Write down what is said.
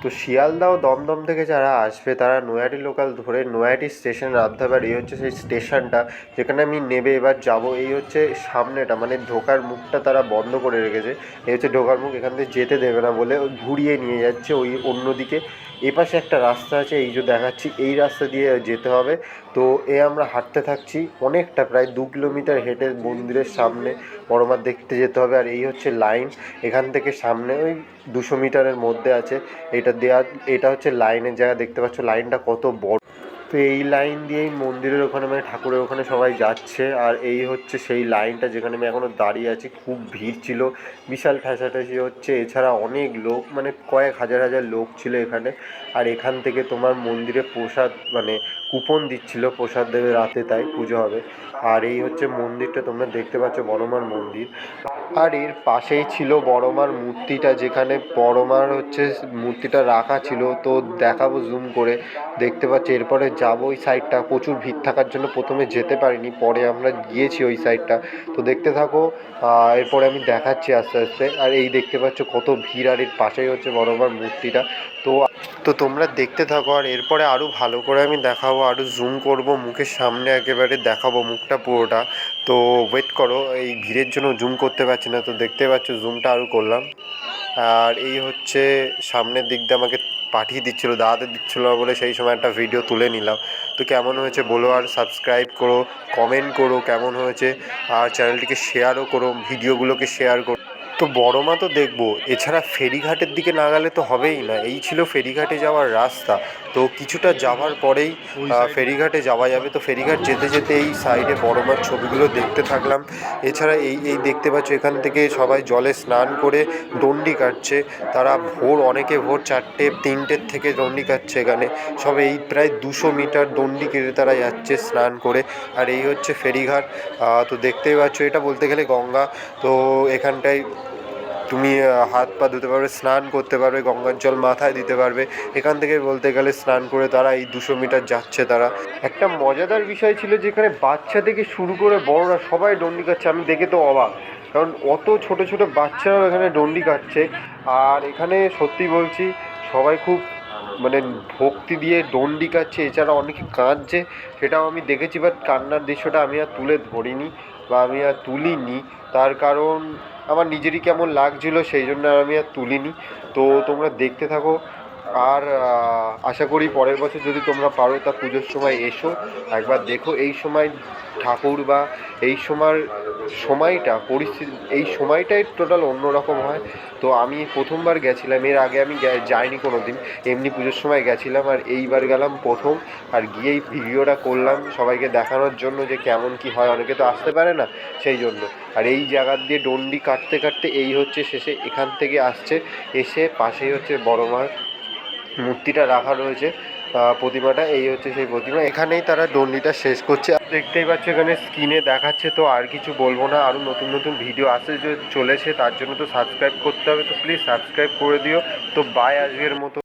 তো শিয়ালদা ও দমদম থেকে যারা আসবে তারা নৈহাটি লোকাল ধরে নৈহাটি স্টেশনে নামতে হবে। আর এই হচ্ছে সেই স্টেশনটা যেখানে আমি নেবে এবার যাব। এই হচ্ছে সামনেটা, মানে ঢোকার মুখটা তারা বন্ধ করে রেখেছে। এই হচ্ছে ঢোকার মুখ, এখান থেকে যেতে দেবে না বলে ওই ঘুরিয়ে নিয়ে যাচ্ছে ওই অন্যদিকে। এপাশে একটা রাস্তা আছে, এই যে দেখাচ্ছি এই রাস্তা দিয়ে যেতে হবে। তো আমরা হাঁটতে থাকছি অনেকটা, প্রায় 2 কিলোমিটার হেঁটে মন্দিরের সামনে বড়মার দেখতে যেতে হবে। আর এই হচ্ছে লাইন, এখান থেকে সামনে ওই 200 মিটারের মধ্যে আছে এটা দেওয়া। এটা হচ্ছে লাইনের জায়গা, দেখতে পাচ্ছ লাইনটা কত বড়। তো এই লাইন দিয়েই মন্দিরের ওখানে, মানে ঠাকুরের ওখানে সবাই যাচ্ছে। আর এই হচ্ছে সেই লাইনটা যেখানে আমি এখনও দাঁড়িয়ে আছি। খুব ভিড় ছিল, বিশাল ঠেসাঠেসি হচ্ছে। এছাড়া অনেক লোক, মানে কয়েক হাজার হাজার লোক ছিল এখানে। আর এখান থেকে তোমার মন্দিরে প্রসাদ, মানে কুপন দিচ্ছিল, প্রসাদ দেবে রাতে, তাই পুজো হবে। আর এই হচ্ছে মন্দিরটা তোমরা দেখতে পাচ্ছ, বড়মার মন্দির। আর এর পাশেই ছিল বড়মার মূর্তিটা, যেখানে বড়মার হচ্ছে মূর্তিটা রাখা ছিল। তো দেখাবো জুম করে, দেখতে পাচ্ছি। এরপরে যাবো ওই সাইডটা, প্রচুর ভিড় থাকার জন্য প্রথমে যেতে পারিনি, পরে আমরা গিয়েছি ওই সাইডটা। তো দেখতে থাকো, এরপরে আমি দেখাচ্ছি আস্তে আস্তে। আর এই দেখতে পাচ্ছ কত ভিড়, আর এর পাশেই হচ্ছে বড়মার মূর্তিটা। তো তো তোমরা দেখতে থাকো, আর এরপরে আরও ভালো করে আমি দেখাবো, আরও জুম করব, মুখের সামনে একেবারে দেখাবো মুখটা পুরোটা। তো ওয়েট করো, এই ভিড়ের জন্য জুম করতে পারছি না। তো দেখতে পাচ্ছ জুমটা আরও করলাম। আর এই হচ্ছে সামনের দিক দিয়ে আমাকে পাঠিয়ে দিচ্ছিলো, দাঁড়াতে দিচ্ছিলো না বলে সেই সময় একটা ভিডিও তুলে নিলাম। তো কেমন হয়েছে বলো, আর সাবস্ক্রাইব করো, কমেন্ট করো কেমন হয়েছে, আর চ্যানেলটিকে শেয়ারও করো, ভিডিওগুলোকে শেয়ার করো। তো বড়মা তো দেখবো, এছাড়া ফেরিঘাটের দিকে না গেলে তো হবেই না। এই ছিল ফেরিঘাটে যাওয়ার রাস্তা। তো কিছুটা যাওয়ার পরেই ফেরিঘাটে যাওয়া যাবে। তো ফেরিঘাট যেতে যেতে এই সাইডে বড়মার ছবিগুলো দেখতে থাকলাম। এছাড়া এই দেখতে পাচ্ছ, এখান থেকে সবাই জলে স্নান করে ডন্ডি কাটছে। তারা অনেকে ভোর 4টে 3টের থেকে ডন্ডি কাটছে এখানে। সব এই প্রায় 200 মিটার ডন্ডি কেটে তারা যাচ্ছে স্নান করে। আর এই হচ্ছে ফেরিঘাট। তো দেখতেই পাচ্ছ, এটা বলতে গেলে গঙ্গা। তো এখানটায় তুমি হাত পা ধুতে পারবে, স্নান করতে পারবে, গঙ্গার জল মাথায় দিতে পারবে। এখান থেকে বলতে গেলে স্নান করে তারা এই 200 মিটার যাচ্ছে। তারা একটা মজাদার বিষয় ছিল, যেখানে বাচ্চা থেকে শুরু করে বড়রা সবাই ডন্ডি কাটছে। আমি দেখে তো অবাক, কারণ অত ছোট ছোট বাচ্চারাও এখানে ডন্ডি কাটছে। আর এখানে সত্যি বলছি, সবাই খুব, মানে ভক্তি দিয়ে ডন্ডি কাটছে। এছাড়া অনেকে কাঁদছে, সেটাও আমি দেখেছি। বাট কান্নার দৃশ্যটা আমি আর তুলে ধরিনি, বা আমি আর তুলিনি। তার কারণ আমার নিজেরই কেমন লাগছিল, সেই জন্য আমি আর তুলিনি। তো তোমরা দেখতে থাকো। আর আশা করি পরের বছর যদি তোমরা পারো, তা পুজোর সময় এসো, একবার দেখো। এই সময় ঠাকুর, বা এই সময়টা পরিস্থিতি, এই সময়টাই টোটাল অন্যরকম হয়। তো আমি প্রথমবার গেছিলাম, এর আগে আমি যাইনি কোনো দিন। এমনি পুজোর সময় গেছিলাম, আর এইবার গেলাম প্রথম। আর গিয়েই ভিডিওটা করলাম সবাইকে দেখানোর জন্য যে কেমন কি হয়, অনেকে তো আসতে পারে না, সেই জন্য। আর এই জায়গা দিয়ে ডন্ডি কাটতে কাটতে এই হচ্ছে শেষে, এখান থেকে আসছে, এসে পাশেই হচ্ছে বড়মার মূর্তিটা রাখা রয়েছে, প্রতিমাটা। এই হচ্ছে সেই প্রতিমা, এখানেই তারা ডন্ডিটা শেষ করছে। দেখতেই পাচ্ছ এখানে স্ক্রিনে দেখাচ্ছে। তো আর কিছু বলবো না, আরও নতুন নতুন ভিডিও আসতে চলেছে, তার জন্য তো সাবস্ক্রাইব করতে হবে। তো প্লিজ সাবস্ক্রাইব করে দিও। তো বাই আজকের মতো।